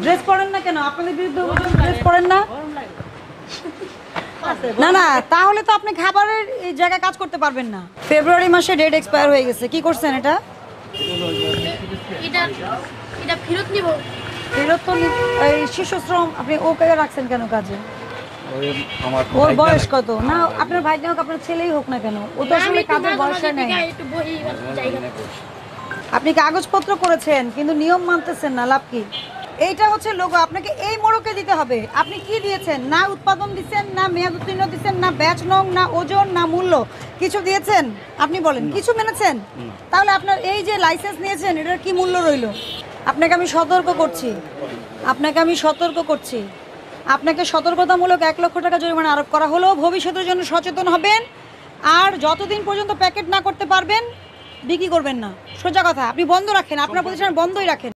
Dress পরেন না কেন? আপনাদের বিরুদ্ধে ড্রেস পরেন না? না না, তাহলে তো আপনি খাবারের এই জায়গায় কাজ করতে পারবেন না। ফেব্রুয়ারি মাসে ডেট এক্সপায়ার হয়ে গেছে, কি করছেন এটা? এটা এটা ফেরত নিব। ফেরত তো এই শিশু শ্রম আপনি ওকে রাখছেন কেন কাজে? ওর ভাই বয়স কত? না আপনার ভাই হোক আপনার ছেলেই হোক না কেন, ও তো আসলে কাজের বয়সে নেই। একটু বই জায়গা। আপনি কাগজপত্র করেছেন কিন্তু নিয়ম মানতেছেন না, লাভ কি? এইটা হচ্ছে লোগো, আপনাকে এই মোড়কে দিতে হবে। আপনি কি দিয়েছেন? না উৎপাদন দিচ্ছেন, না মেয়াদ উত্তীর্ণ দিচ্ছেন, না ব্যাচ নং, না ওজন, না মূল্য, কিছু দিয়েছেন? আপনি বলেন কিছু মেনেছেন? তাহলে আপনার এই যে লাইসেন্স নিয়েছেন এটার কি মূল্য রইল? আপনাকে আমি সতর্ক করছি, আপনাকে সতর্কতামূলক 1 লক্ষ টাকা জরিমানা আরোপ করা হলো। ভবিষ্যতের জন্য সচেতন হবেন, আর যতদিন পর্যন্ত প্যাকেট না করতে পারবেন বিক্রি করবেন না। সোজা কথা, আপনি বন্ধ রাখেন, আপনার প্রতিষ্ঠান বন্ধই রাখেন।